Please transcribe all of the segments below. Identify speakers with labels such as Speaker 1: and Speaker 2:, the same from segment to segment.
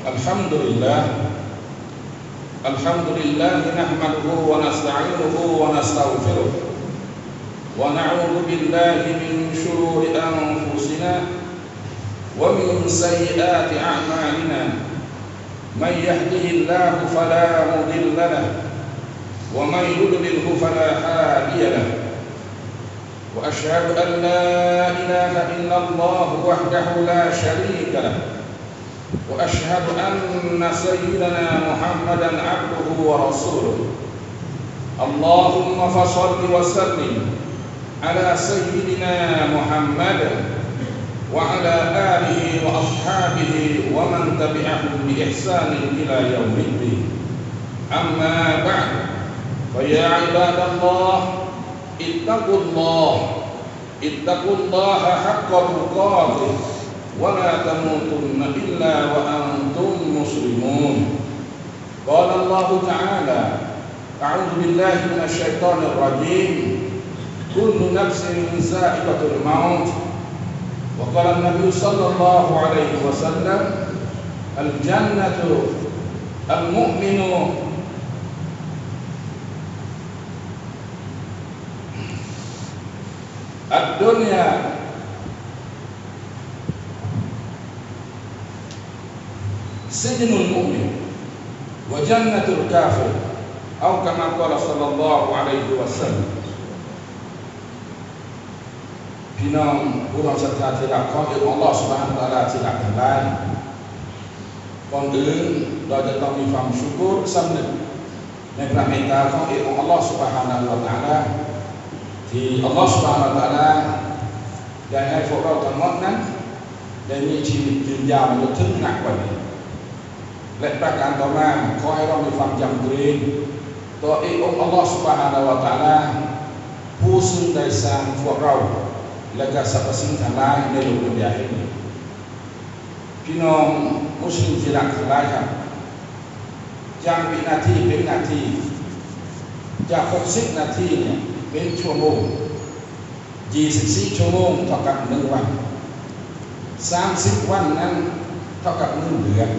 Speaker 1: الحمد لله نحمده ونستعينه ونستغفره ونعوذ بالله من شرور أنفسنا ومن سيئات أعمالنا من يهده الله فلا مضل له ومن يضلله فلا هادي له وأشهد أن لا إله إلا الله وحده لا شريك له وأشهد أن سيدنا محمدا عبده ورسوله اللهم فصل وسلم على سيدنا محمد وعلى آله وأصحابه ومن تبعهم بإحسان إلى يوم الدين أما بعد فيا عباد الله اتقوا الله حق تقاته ولا تموتن إلا وأنتم مسلمون قال الله تعالى أعوذ بالله من الشيطان الرجيم كل نفس ذائقة الموت وقال النبي صلى الله عليه وسلم الجنة المؤمن الدنيا سجن المؤمن وجنة الكافر أو كما قال صلى الله عليه وسلم พี่น้องผู้รับศรัทธาที่รักของอัลลอฮฺซุบฮานะฮูวะตะอาลาที่รักทั้งหลายก่อนอื่นเราจะต้องมีความชุกรสำนึกในพระเมตตาของอัลลอฮฺซุบฮานะฮูวะตะอาลาที่อัลลอฮฺซุบฮานะฮูวะตะอาลาได้ให้พวกเราทั้งหมดนั้นได้มีชีวิตยืนยาวมาจนถึงนักวันนี้และประการต่อมาขอให้เรามีความยำเกรงต่อองค์อัลลอฮฺซุบฮานะฮูวะตะอาลาผู้ซึ่งได้สร้างพวกเราและก็สรรพสิ่งทั้งหลายในโลกดุนยาแห่งนี้พี่น้องมุสลิมที่รักทั้งหลายครับจากวินาทีเป็นนาทีจาก60 นาทีเนี่ยเป็นชั่วโมง24 ชั่วโมงเท่ากับ1 วัน30 วันนั้นเท่ากับ1 เดือน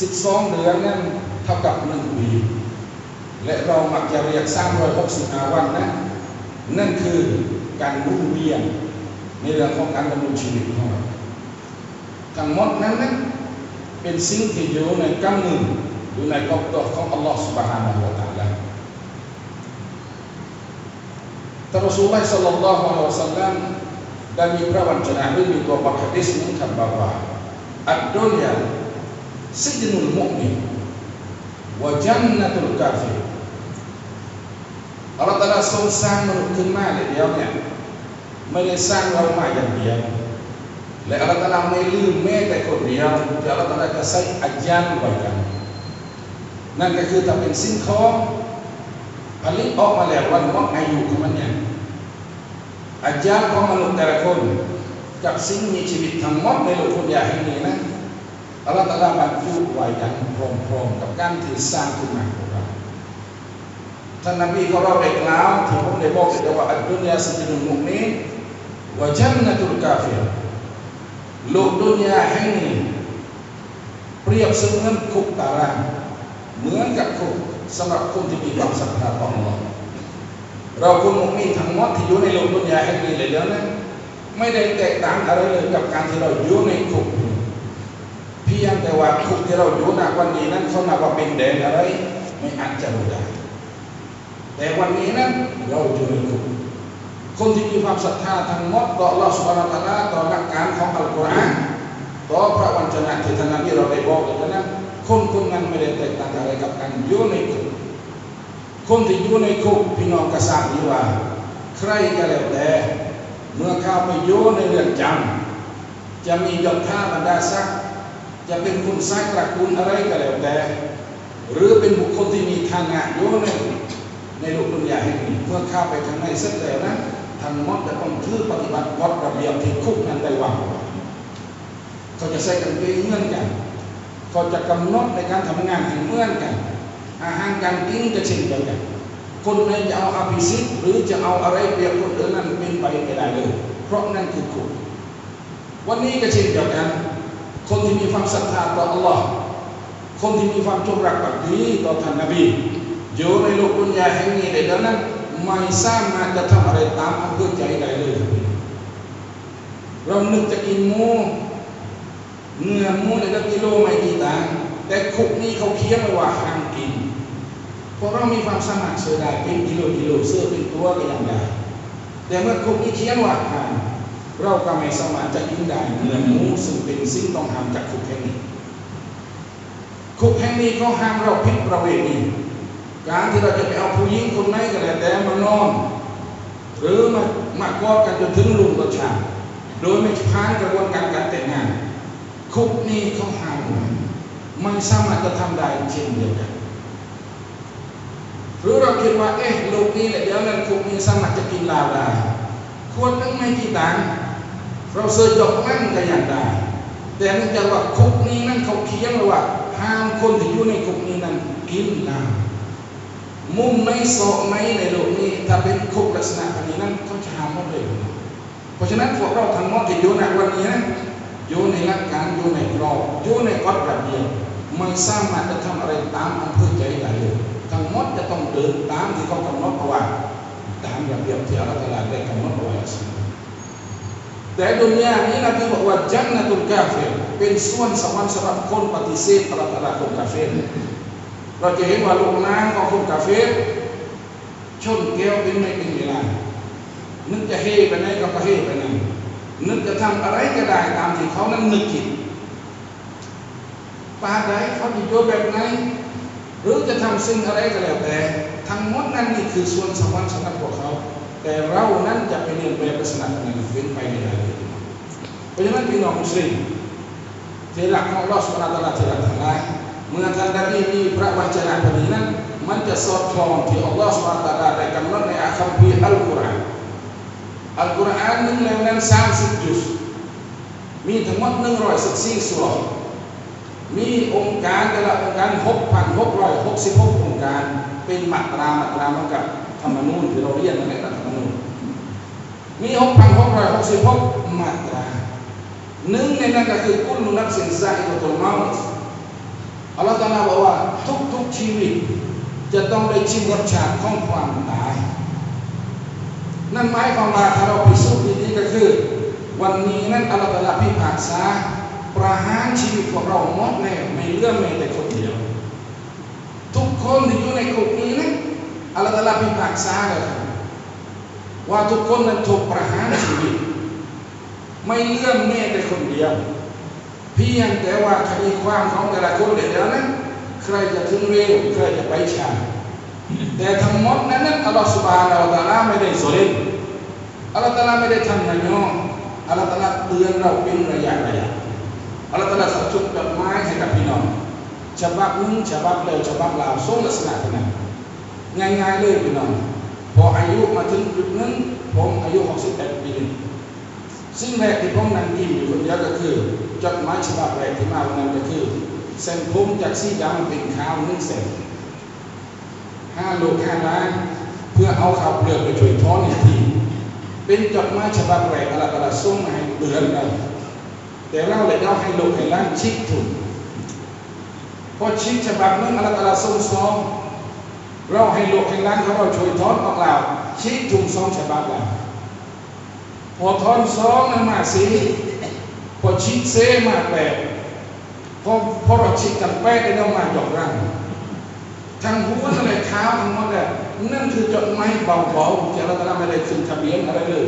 Speaker 1: 12 เดือนนั้นเท่ากับ1 ปีและเรามักจะเรียก365 วันนะนั่นคือการหมุนเวียนในเรื่องของการดำรงชีวิตของเราทั้งหมดนั้นเป็นสิ่งที่อยู่ในกำมืออยู่ในกอบตัวของอัลลอฮฺ سبحانه และ تعالى ท่านรอซูลุลลอฮ์ ศ็อลลัลลอฮุอะลัยฮิวะซัลลัมได้มีพระวจนะหรือมีตัวบทหะดีษนี้ครับว่าอัดดุนยาซิจนุลมุอ์มินวะญันนะตุลกาฟิรอัลลอฮฺตะอาลาทรงสร้างมนุษย์ขึ้นมาเลยเดียวเนี่ยไม่ได้สร้างเรามาอย่างเดียวและอัลลอฮฺตะอาลาไม่ลืมแม้แต่คนเดียวที่อัลลอฮฺตะอาลาจะใส่อัจญันไว้กันนั่นก็คือถ้าเป็นสิ่งของผลิตออกมาแล้ววันมดอายุของมันเนี่ยอัจญันของมนุษย์แต่ละคนกับสิ่งมีชีวิตทั้งหมดในโลกดุนยาแห่งนี้นะอัลลอฮฺตะอาลาบรรจุไว้กันพร้อมๆกับการที่สร้างขึ้นมาของเราท่านนบีของเราได้กล่าวที่ผมได้บอกไปว่าอัดดุนยาซิจนุลมุอ์มินวะญันนะตุลกาฟิรโลกดุนยาแห่งนี้เปรียบเสมือนคุกตารางเหมือนกับคุกสำหรับคนที่มีความศรัทธาต่ออัลเลาะห์เราคนมุอ์มินทั้งหมดที่อยู่ในโลกดุนยาแห่งนี้เลยแล้วนั้นไม่ได้แตกต่างอะไรเลยกับการที่เราอยู่ในคุกเพียงแต่ว่าคุกที่เราอยู่ณวันนี้นั้นเขานับว่าเป็นแดนอะไรไม่อาจจะรู้ได้แต่วันนี้นั้นเราอยู่ในคุกคนที่มีความศรัทธาทั้งหมดต่ออัลเลาะห์ซุบฮานะฮูวะตะอาลาต่อหลักการของอัลกุรอานต่อพระวจนะที่ท่านนบีเราได้บอกกันนั้นคนนั้นไม่ได้แตกต่างอะไรกับการอยู่ในคุกคนที่อยู่ในคุกพี่น้องก็ทราบดีว่าใครก็แล้วแต่เมื่อเข้าไปอยู่ในเรือนจำจะมียศถาบรรดาศักดิ์จะเป็นคนสายตระกูลอะไรก็แล้วแต่หรือเป็นบุคคลที่มีฐานะอยู่ในโลกดุนยาแห่งนี้เมื่อเข้าไปข้างในเสร็จแล้วนะทั้งหมดจะต้องถือปฏิบัติกฎระเบียบที่คุกนั้นได้วางเขาจะใช้กันเป็นเหมือนกันเขาจะกำหนดในการทำงานให้เหมือนกันอาหารการกินจะเช่นเดียวกัน คนไหนจะเอาอภิสิทธิ์หรือจะเอาอะไรเปรียบคนอื่นนั้นเป็นไปไม่ได้เลยเพราะนั่นคือคุณวันนี้ก็เช่นเดียวกัน คนที่มีความศรัทธาต่ออัลลอฮ์คนที่มีความจงรักภักดีต่อท่านนบีอยู่ในโลกดุนยาแห่งนี้ดังนั้นไม่สามารถจะทำอะไรตามอำเภอใจได้เลยเรานึกจะกินหมูเนื้อหมูในกิโลไม่กี่ตังค์แต่คุกนี้เขาเคี้ยวไว้ว่าห้ามกินเพราะเรามีความสามารถเสือได้เป็นกิโลเสื้อเป็นตัวก็ยังได้แต่เมื่อคุกนี้เคี้ยวว่าห้ามเราก็ไม่สามารถจะกินได้เนื้อหมูซึ่งเป็นสิ่งต้องห้ามจากคุกแห่งนี้คุกแห่งนี้เขาห้ามเราผิดประเวณีการที่เราจะไปเอาผู้หญิงคนไหนก็แล้วแต่มานอนหรือมากอดกันจนถึงลุงกับชาโดยไม่ผ่านกระบวนการแต่งงานคุกนี้เขาห้ามไม่สามารถจะทำได้เช่นเดียวกันหรือเราคิดว่าลูกนี้แหละเดี๋ยวนั้นคุกนี้สามารถจะกินเหล้าได้ควรนึงไม่กี่ตังค์เราเสยดอกนั่งก็อย่างได้แต่เนื่องจากว่าคุกนี้นั่นเขาเขียนว่าห้ามคนที่อยู่ในคุกนี้นั้นกินเหล้ามุมไม่โซไม่ในโลกนี้ถ้าเป็นคุกลักษณะแบบนี้นั้นเขาจะห้ามหมดเลยเพราะฉะนั้นพวกเราทั้งหมดที่อยู่ในวันนี้อยู่ในหลักการอยู่ในกรอบอยู่ในกฎระเบียบไม่สามารถจะทำอะไรตามอำเภอใจได้เลยทั้งหมดจะต้องเดินตามที่เขากำหนดเอาไว้ตามระเบียบที่อัลลอฮฺได้กำหนดเอาไว้แต่ดุนยานี้นะที่บอกว่าจันนะตุลกาเฟรเป็นส่วนสวรรค์สำหรับคนปฏิเสธอัลลอฮฺคนกาเฟรเราจะเห็นว่าโรงน้ำของคนกาเฟรชนแก้วเป็นไม่เป็นเวลานึกจะเฮไปไหนก็เฮไปนั่นนึกจะทำอะไรก็ได้ตามที่เขานั้นนึกคิดปาใดเขาจะโยแบบไหนหรือจะทำสิ่งอะไรก็แล้วแต่ทั้งหมดนั้นนี่คือส่วนสวรรค์สำหรับพวกเขาแต่เรานั้นจะไปเรียนแบบลักษณะนั้นเป็นไปไม่ได้เพราะฉะนั้นพี่น้องมุสลิมที่รักของอัลลอฮฺสุบฮานะฮูวะตะอาลาที่รักทั้งหลายเมื่อท่านได้มีพระวจนะแบบนี้นั้นมันจะสอดคล้องที่อัลลอฮฺสุบฮานะฮูวะตะอาลาได้กำหนดในคัมภีร์อัลกุรอานอัลกุรอานนึงแล้วนั้น30 จุซมีทั้งหมด114สุเราะห์มีองค์การแต่ละองค์การ 6,666 องค์การเป็นมาตราเหมือนกับธรรมนูญที่เราเรียนในรัฐธรรมนูญมี 6,666 มาตราหนึ่งในนั้นก็คือกุลนัฟซินซาอิกะตุลเมาต์อัลลอฮฺตะอาลาบอกว่าทุกชีวิตจะต้องได้ชิมรสชาติของความตายนั่นหมายความว่าถ้าเราพิสูจน์ดีๆก็คือวันนี้นั้นอัลลอฮฺตะอาลาพิพากษาประหารชีวิตของเราหมดแน่ไม่เหลือแม้แต่คนเดียวทุกคนที่อยู่ในคุกนี้นะอัลลอฮฺตะอาลาพิพากษาเลยว่าทุกคนนั้นถูกประหารชีวิตไม่เหลือแม้แต่คนเดียวเพียงแต่ว่าคดีความของแต่ละคนเดี๋ยวนั้นใครจะถึงเร็วใครจะไปช้าแต่ทั้งหมดนั้นอัลลอฮฺซุบฮานะฮูวะตะอาลาไม่ได้สอนอัลลอฮฺตะอาลาไม่ได้ทำย่ออัลลอฮฺตะอาลาเตือนเราเป็นระยะอัลลอฮฺตะอาลาส่งจดหมายให้กับพี่น้องฉบับนึงฉบับเร็วฉบับลาวส่งลักษณะนั้นง่ายๆเลยพี่น้องพออายุมาถึงจุดนั้นผมอายุ68 ปีสิ่งแรกที่ผมนั่งกินอยู่คนเดียวก็คือจดหมายฉบับแรกที่มาวันนั้นก็คือเส้นผมจากสีดำเป็นขาว1 เส้น5 โล 5 ล้านเพื่อเอาข้าวเปลือกไปช่วยท้องอีกทีเป็นจดหมายฉบับแรกอัลลอฮฺส่งมาให้เตือนเราแต่เราเลยเอาให้โลกให้ล้านชิกทุนพอชิกฉบับนึงอัลลอฮฺส่ง2เราให้โลกให้ล้านเขาเราช่วยท้องออกเราชิกทุน2 ฉบับแล้วพอทอน2นั้นมา4พอชิกเซมา8พอเราชิกกัน8ได้เรามาจบร่างทั้งหัวทั้งเท้าทั้งหมดเลยนั่นคือจดหมายเบาๆที่เราไม่ได้ขึ้นทะเบียนอะไรเลย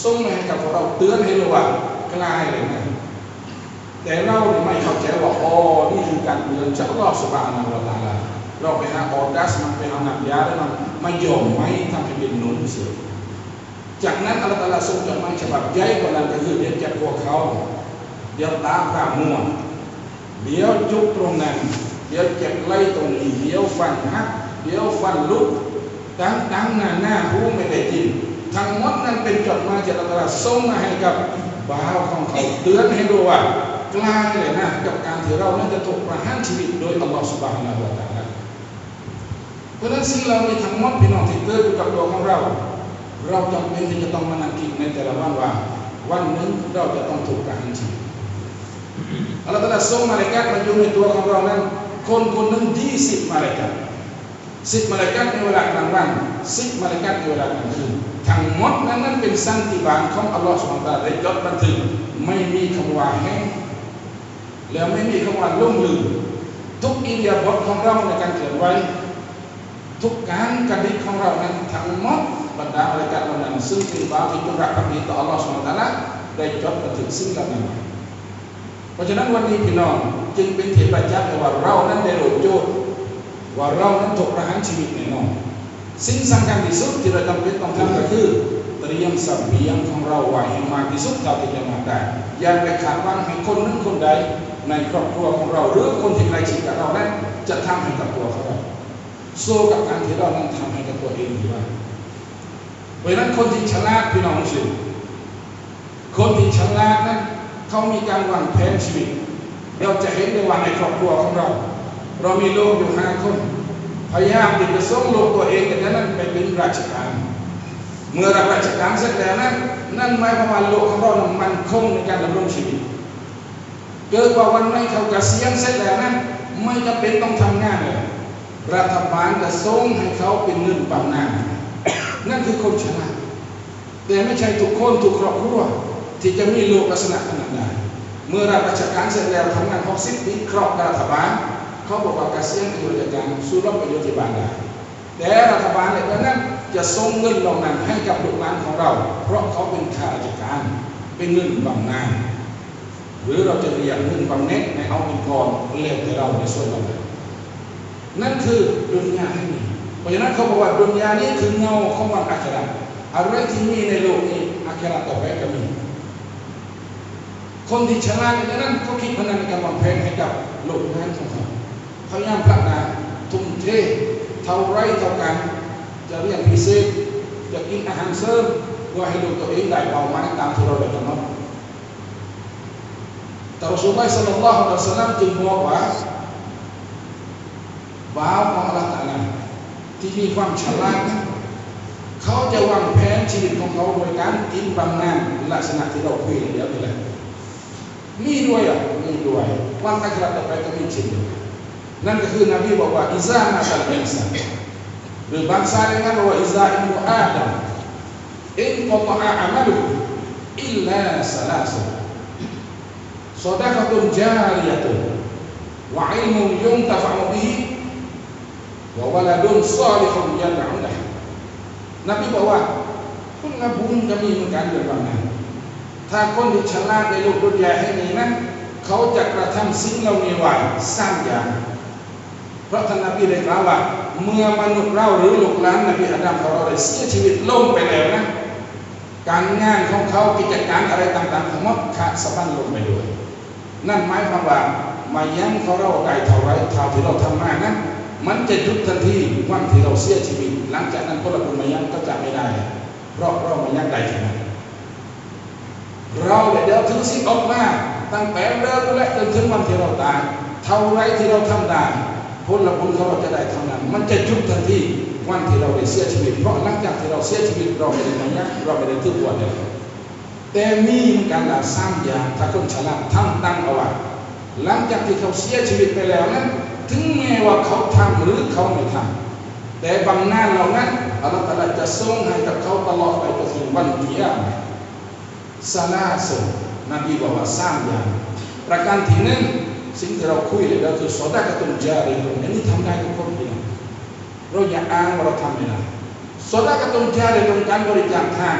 Speaker 1: ส่งมาให้กับเราเตือนให้รู้ว่ากลายเลยนะแต่เราไม่เข้าใจว่านี่คือการเตือนจากอัลลอฮฺซุบฮานะฮูวะตะอาลาเราไปหาออดัสมันไปหาหนักยาแล้วมันไม่ยอมไม่ทำให้เป็นหนุนเสียจากนั้นอัลลอฮฺตะอาลาส่งจดหมายฉบับใหญ่กว่านั้นก็คือเดี๋ยวจะพวกเขาเดี๋ยวตาข้ามัวเดี๋ยวจุกตรงนั้นเดี๋ยวเจ็บไล่ตรงนี้เดี๋ยวฟันหักเดี๋ยวฟันลุกตั้งหน้าหูไม่ได้ยินทั้งหมดนั้นเป็นจดหมายจากอัลลอฮฺส่งมาให้กับบ่าวของเขาเตือนให้รู้ว่ากลายเลยนะกับการที่เรานั้นจะถูกประหารชีวิตโดยอัลลอฮฺซุบฮานะฮูวะตะอาลาเพราะฉะนั้นสิ่งเหล่านี้ทั้งหมดพี่น้องที่เกิดอยู่กับตัวของเราจำเป็นที่จะต้องมานั่งคิดในแต่ละวันว่าวันหนึ่งเราจะต้องถูกประหารชีวิต อัลลอฮฺตรัสส่งมาลาอิกะฮ์มาอยู่ในตัวของเรานั้นคนคนหนึ่ง20 มาลาอิกะฮ์10 มาลาอิกะฮ์ในเวลากลางวัน10 มาลาอิกะฮ์ในเวลากลางคืนทั้งหมดนั้นเป็นสันติบาลของอัลลอฮฺซุบฮานะฮูวะตะอาลาได้จดบันทึกไม่มีคำว่าแห้งแล้วไม่มีคำว่าล่มลืมทุกอิริยาบถของเราในการเคลื่อนไหวทุกการกระดิกของเรานั้นทั้งหมดบรรดามาลาอิกะฮ์เหล่านั้นซึ่งเป็นบาปที่จงรักภักดีต่ออัลลอฮฺซุบฮานะฮูวะตะอาลาได้จดบันทึกสิ่งเหล่านั้นเพราะฉะนั้นวันนี้พี่น้องจึงเป็นเหตุปัจจัยว่าเรานั้นได้โหลดโจทย์ว่าเรานั้นถูกประหารชีวิตแน่นอนสิ่งสำคัญที่สุดที่เราจำเป็นต้องทำก็คือเตรียมเสบียงของเราไว้ให้มากที่สุดเท่าที่จะมาได้อย่าไปขาดหวังให้คนหนึ่งคนใดในครอบครัวของเราหรือคนที่ใกล้ชิดกับเรานั้นจะทำให้กับตัวเขาสู้กับการที่เรานั้นทำให้กับตัวเองดีกว่าเพราะฉะนั้นคนที่ฉลาดพี่น้องสิคนที่ฉลาดนั้นเขามีการวางแผนชีวิตเราจะเห็นได้ว่าในครอบครัวของเราเรามีลูกอยู่5 คนพยายามที่จะส่งลูกตัวเองแต่นั้นไปเป็นราชการเมื่อรับราชการเสร็จแล้วนั่นหมายความว่าลูกของเรามันคงในการดำรงชีวิตเกิดว่าวันนี้เขาเกษียณเสร็จแล้วนั้นไม่จำเป็นต้องทำงานเลยรัฐบาลจะส่งให้เขาเป็นเงินบำนาญนั่นคือคนฉลาดแต่ไม่ใช่ทุกคนทุกครอบครัวที่จะมีลูกลักษณะขนาดนั้นเมื่อรับราชการเสร็จแล้วทำงาน60 ปีครอบรัฐบาลเขาบอกว่าเกษียณเป็นราชการสู้รบไปอยู่ที่บ้านได้แต่รัฐบาลเนี่ยนั้นจะส่งเงินเหล่านั้นให้กับลูกหลานของเราเพราะเขาเป็นข้าราชการเป็นเงินบำนาญหรือเราจะเรียกเงินบำเหน็จในเอาเป็นกองเรียกแต่เราในส่วนเรานั่นคือดุนยาให้มีเพราะฉะนั้นเขาบอกว่าดุนยานี้คือเงาของวันอาคิเราะห์อะไรที่มีในโลกนี้อาคิเราะห์ต่อไปก็มีคนที่ฉลาดในนั้นเขาคิดพนันในการวางแผนให้กับลูกหลานของเขาพยายามผลักดันทุ่มเทเท่าไรเท่ากันจะเรียนพิเศษจะกินอาหารเสริมเพื่อให้ลูกตัวเองได้เป้าหมายตามที่เราได้กำหนดแต่รอซูลุลลอฮ์ ศ็อลลัลลอฮุอะลัยฮิวะซัลลัมจึงบอกว่าบ่าวของอัลเลาะห์ตะอาลาที่มีความฉลาดเขาจะวางแผนชีวิตของเขาโดยการกินบำนาญลักษณะที่เราคุยเดี๋ยวนี้แหละมีด้วยมีด้วยวันอาคิเราะห์ต่อไปก็มีเช่นเดียวกันนั่นก็คือนบีบอกว่าอิซามาซัลอินซานหรือบางซาเรียกว่าอิซาอิบนุอาดัมอินกอตะอามัลุอิลลาซะลาซะซอดะกะตุนญาริยะตุนวะอิลมุนยุนตะฟะอุบิฮิวะวะลาดุนศอลิฮุนยะดะอุละนบีบอกว่าคุณละบุญจะมีเหมือนกันแบบนั้นถ้าคนที่ฉลาดในโลกดุนยาให้มีนั้นเขาจะกระทำสิ่งเหล่านี้ไว้3 อย่างเพราะท่านนบีได้กล่าวว่าเมื่อมนุษย์เราหรือลูกหลานนบีอาดัมของเราได้เสียชีวิตลงไปแล้วนะการงานของเขากิจการอะไรต่างๆทั้งหมดขาดสะบั้นลงไปด้วยนั่นหมายความว่ามายั้งเขาเราได้เท่าไรเท่าที่เราทำมานะมันจะหยุดทันทีวันที่เราเสียชีวิตหลังจากนั้นคนละคนมายั้งก็จะไม่ได้เพราะเรามายั้งได้แค่นั้นเราเดี๋ยวถึงสิ้นออกมาตั้งแต่เริ่มและจนถึงวันที่เราตายเท่าไรที่เราทำได้ผลบุญของเราจะได้เท่านั้นมันจะยุบทันทีวันที่เราได้เสียชีวิตเพราะหลังจากที่เราเสียชีวิตเราไม่ได้มายักเราไม่ได้ทุกวันเลยแต่มีการละ3 อย่างถ้าคนฉลาดทำตั้งเอาไว้หลังจากที่เขาเสียชีวิตไปแล้วนั้นถึงแม้ว่าเขาทำหรือเขาไม่ทำแต่บำนาญเหล่านั้นอัลลอฮฺตะอาลาจะส่งให้กับเขาตลอดไปจนถึงวันกิยามะฮ์ซะลาซะนบีบอกว่า3 อย่างประการที่1สิ่งที่เราคุยเลยก็คือซอดะกะตุนญาริยะตุนอันนี้ทำได้ทุกคนพี่น้องเราอย่าอ้างว่าเราทำไม่ได้ซอดะกะตุนญาริยะตุนการบริจาคทาน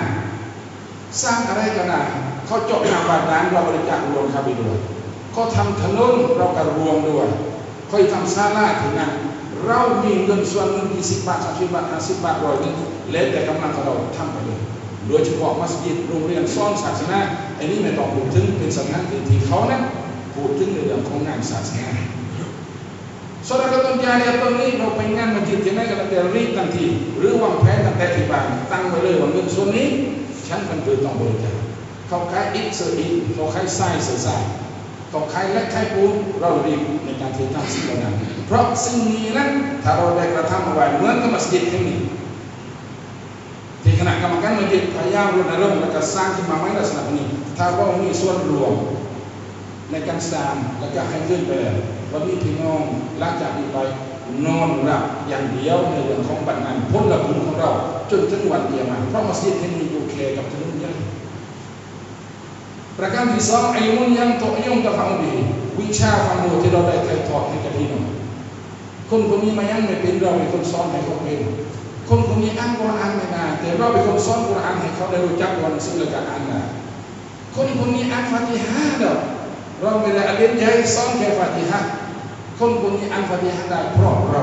Speaker 1: สร้างอะไรกันนะเขาเจาะน้ำบาดาลเราบริจาครวมเข้าไปด้วยเขาทำถนนเราก็รวมด้วยเขาทำศาลาที่นั่นเรามีเงินส่วนหนึ่ง20 บาท30 บาท50 บาท100 นึงแล้วแต่กำลังของเราทำไปเลยโดยเฉพาะมัสยิดโรงเรียนสอนศาสนาอันนี้ไม่ต้องพูดถึงเป็นสถานที่ที่เขานั้นพูดถึงในเรื่องของงานศาสนาซอดะกะตุนญาริยะตุนนี้เราไปงานมัสยิดที่ไหนก็ต้องรีบทันทีหรือวางแผนตั้งแต่ที่บ้านตั้งไว้เลยว่าเงินส่วนนี้ฉันมันคือต้องบริจาคเขาขายอิฐเสืออิฐเขาขายทรายเสือทรายเขาขายเล็กขายปูนเรารีบในการที่ทำสิ่งเหล่านั้นเพราะสิ่งนี้นั้นถ้าเราได้กระทำเอาไว้เหมือนกับมัสยิดแห่งนี้ที่คณะกรรมการมัสยิดพยายามรณรงค์และก็สร้างขึ้นมาไม่ลักษณะนี้ถ้าเรามีส่วนรวม ในการสร้างแล้วก็ให้ขึ้นไปวันนี้พี่น้องหลังจากนี้ไปนอนหลับอย่างเดียวในเรื่องของบัตรนั้นพ้นละบุญของเราจนถึงวันเดียวมาเพราะมัสยิดที่มีอยู่แค่กับถนนใหญ่ประการที่สองอิลมุนยังโตยงตะฟังดีวิชาความรู้ที่เราได้ถ่ายทอดให้กับพี่น้องคนคนนี้มายังไม่เป็นเราเป็นคนสอนให้เขาเป็นคนคนนี้อ่านกุรอานไม่ได้แต่เราเป็นคนสอนกุรอานให้เขาได้รู้จักวันซึ่งเราจะอ่านได้คนคนนี้อ่านฟาติฮะเด้อเราไม่ได้เรียนใหญ่สอนแค่ฟาติฮะคนคนนี้อ่านฟาติฮะได้เพราะเรา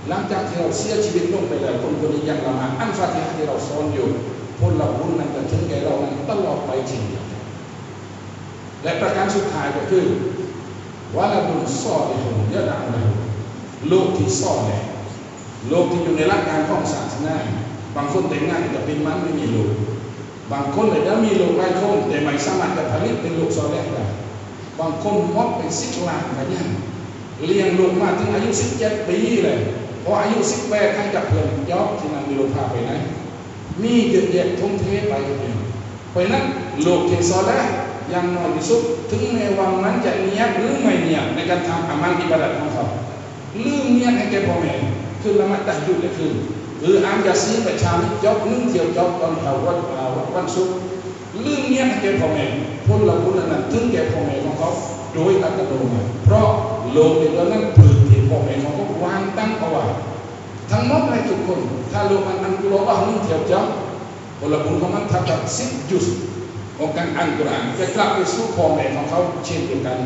Speaker 1: หลังจากที่เราเสียชีวิตลงไปแล้วคนคนนี้ยังละหมาดอ่านฟาติฮะที่เราสอนอยู่ผลบุญนั้นจะถึงแก่เรานั้นตลอดไปจริงและประการสุดท้ายก็คือวะลาบุญซอลิฮุนยะดะอูละโลกที่ซ่อนแหละโลกที่อยู่ในหลักการของศาสนาบางคนแต่งงานจะเป็นมันไม่มีโลกบางคนเลยจะมีโลกหลายคนแต่ไม่สามารถจะผลิตเป็นโลกซอแรกได้บางคนมดเป็น10 ล้านกันยังเลี้ยงลูกมาถึงอายุ17 ปีเลยพออายุ18ให้กับเพื่อนยอบที่นั่นมีโลกพาไปไหนมีเยอะแยะทุ่มเทไปเพราะนั้นโลกที่ซอแรกยังน้อยที่สุดถึงแม้ว่ามันจะเนียบหรือไม่เนียบในการทำอามัลอิบาดะห์ของเขาลืมเนียบให้แก่พ่อแม่คือละหมาดตะฮัจญุดเลยคือหรืออ่านยาซีนประชามิตรยกนึ่งเที่ยวยกตอนวันศุกร์ลืมเนียบให้แก่พ่อแม่ผลบุญนั้นถึงแก่พ่อแม่ของเขาโดยอัตโนมัติเพราะโลกในนั้นผืนที่พ่อแม่ของเขาวางตั้งเอาไว้ทั้งหมดในทุกคนถ้าโลกมันอันกุโลบะนึ่งเที่ยวยกผลบุญของมันเท่ากับ10 จุดของการอ่านกุรอานจะกลับไปสู่พ่อแม่ของเขาเช่นเดียวกัน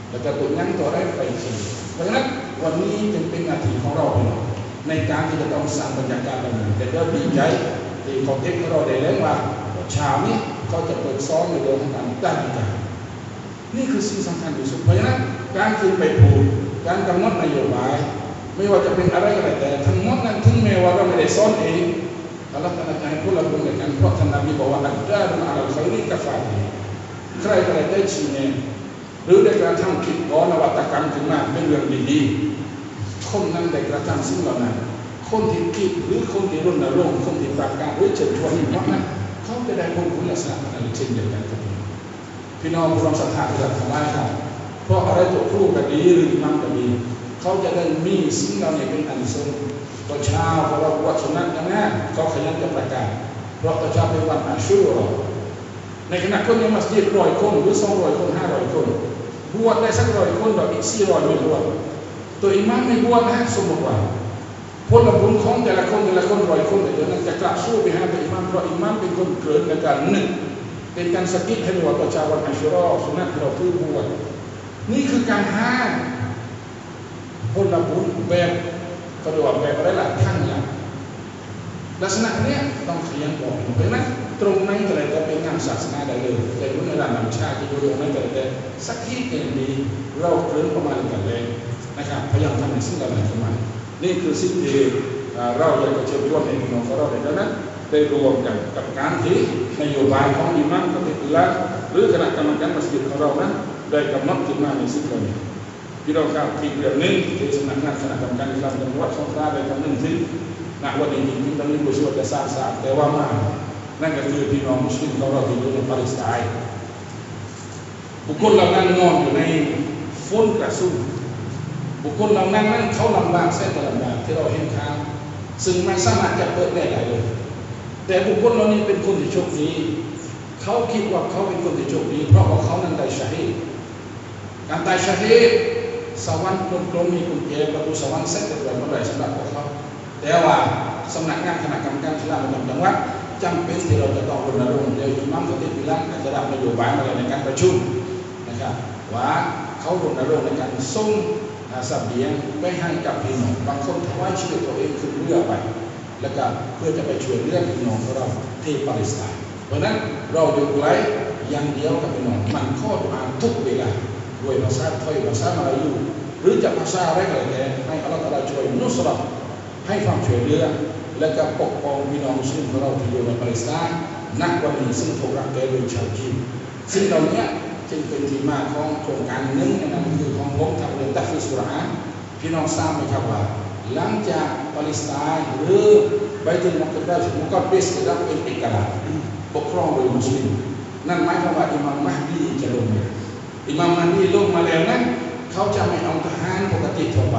Speaker 1: แล้วก็ตัวยังตัวได้ไปเช่นเพราะฉะนั้นวันนี้จึงเป็นหน้าที่ของเราในการที่จะต้องสร้างบรรยากาศแบบนี้แต่เราดีใจที่ของเทคของเราได้เล่นว่าชาวนี้เขาจะเปิดซ้อมในเรื่องของการตั้งการนี่คือสิ่งสำคัญที่สุดเพราะฉะนั้นการขึ้นไปพูดการกำหนดนโยบายไม่ว่าจะเป็นอะไรก็แล้วแต่ทั้งหมดนั้นถึงแม้ว่าเราไม่ได้ซ้อนเองAllah Taalaให้ผู้ละบุญในการเพราะท่านนบีบอกว่าอัจญารุอาลัลค็อยริกะฟาติใครก็ได้ชี้แนะหรือได้กระทำคิดก่อนวัตกรรมขึ้นมาเป็นเรื่องดีๆคนนั้นได้กระทำสิ่งเหล่านั้นคนที่คิดหรือคนที่รณรงค์คนที่ประกาศหรือเชิญชวนเพราะนั้นเขาจะได้ผลคุณลักษณะอะไรเช่นเดียวกันกับพี่น้องผู้รับศรัทธาที่รักทั้งหลายครับเพราะอะไรตัวครูก็ดีหรืออิหมัมก็ดีเขาจะได้มีสิ่งเหล่านี้เป็นอันสูงตอนเช้าพอเราบวชสุนัขกันนะเขาขยันจะประกาศเพราะตอนเช้าเป็นวันอาชูรอในขณะคนในมัสยิด100 คนหรือ200 คน500 คนบวชได้สัก100 คนดอกอีก400ไม่บวชตัวอิหมัมไม่บวชนะสมมติว่าผลบุญของแต่ละคน100 คนแต่เดี๋ยวนั้นจะกลับสู้ไปหาตัวอิหมัมเพราะอิหมัมเป็นคนเกิดในการหนึ่งเป็นการสกิดให้ว่าตอนเช้าวันอาชูรอสุนัขเราคือบวชนี่คือการห้ามผลบุญแบบก็เรียกว่าแบบอะไรล่ะขั้นอย่างลักษณะนี้ต้องขยันบอกเพราะฉะนั้นตรงนั้นก็เลยจะเป็นงานศาสนาได้เลยแต่รุ่นในระดับชาติที่อยู่ตรงนั้นก็เลยสักที่เองดีเราเคลื่อนประมาณกันเลยนะครับพยายามทำในสิ่งเหล่านั้นขึ้นมานี่คือสิ่งที่เราอยากจะเชิญชวนให้พี่น้องของเราในนั้นได้รวมกันกับการที่นโยบายของอิหมัมกับอิหร่านหรือคณะกรรมการมัสยิดของเรานั้นได้กำหนดขึ้นมาในสิ่งเหล่านี้พี่น้องครับอีกเรื่องหนึ่งที่สำนักงานคณะกรรมการอิสลามจังหวัดสงขลาได้กำหนดถึงณวันนี้ที่ตอนนี้ผู้ช่วยจะสร้างสารแต่ว่ามานั่นก็คือพี่น้องมุสลิมของเราที่อยู่ในปาเลสไตน์บุคคลเหล่านั้นนอนอยู่ในฝนกระสุนบุคคลเหล่านั้นเขาลำบากแสนลำบากที่เราเห็นข่าวซึ่งไม่สามารถจะเปิดได้เลยแต่บุคคลเหล่านี้เป็นคนที่โชคดีเขาคิดว่าเขาเป็นคนที่โชคดีเพราะว่าเขานั้นได้ชาฮีดการตายชาฮีดสวรรค์กลมมีกุญแจประตูสวรรค์เซ็ตเรียบร้อยเมื่อไหร่สำหรับพวกเขาแต่ว่าสำนักงานคณะกรรมการอิสลามประจำจังหวัดจำเป็นที่เราจะต้องรณรงค์โดยอิหมัมกับที่พิลันอาจจะรับนโยบายมาในการประชุมนะครับว่าเขารณรงค์ในการส่งเสบียงไปให้กับพี่น้องบางคนถวายชีวิตตัวเองขึ้นเรือไปแล้วก็เพื่อจะไปช่วยเหลือพี่น้องของเราที่ปาเลสไตน์เพราะนั้นเราอยู่ไกลอย่างเดียวกับพี่น้องมันข้ออ่านทุกเวลาด้วยภาษาไทยภาษามาลายูหรือจะภาษาอะไรก็แล้วแต่ให้อัลลอฮฺตะอาลาช่วยนุสรตให้ความช่วยเหลือและก็ปกป้องพี่น้องมุสลิมของเราที่อยู่ในปาเลสไตน์นักวันนี้ซึ่งถูกรังแกโดยชาวจีนซึ่งเหล่านี้จึงเป็นที่มาของโครงการหนึ่งนั่นคือของผมทำเรื่องตัฟซีรกุรอานพี่น้องทราบไหมครับว่าหลังจากปาเลสไตน์หรือไบตุลมุกดัสได้รับเป็นเอกราชปกครองโดยมุสลิมนั่นหมายความว่าอิหม่ามมะฮดีจะลงมา อิหม่ามมาดีลงมาแล้วนั้นเขาจะไม่เอาทหารปกติทั่วไป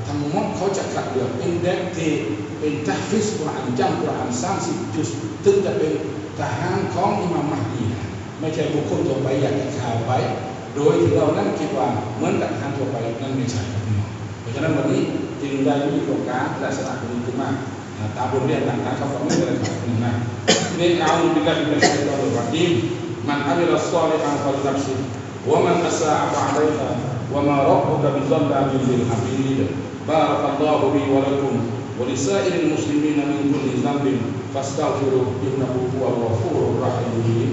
Speaker 1: ทั้งหมดเขาจะคัดเลือกเป็นเด็กที่เป็นตัฟฟิซกุรอานจำกุรอาน30 จุดถึงจะเป็นทหารของอิหม่ามมาดีนะไม่ใช่บุคคลทั่วไปอยากจะข่าวไปโดยที่เรานั้นคิดว่าเหมือนกับทหารทั่วไปนั่นไม่ใช่ครับพี่น้องเพราะฉะนั้นวันนี้จึงได้มีโครงการและสถานที่ขึ้นมาตามโรงเรียนต่างๆเขาฟังไม่ได้ครับพี่น้องนี่เอาบิลลาฮิมินัชชัยฏอนรจีมมันอามิลศอลิฮันฟะลินัฟซิวะมันอัสาฟะอะลัยฮาوما ربك بظلام للعبيد بارك الله لي ولكم ولسائر المسلمين من كل ذنب فاستغفروه إنه هو الغفور الرحيم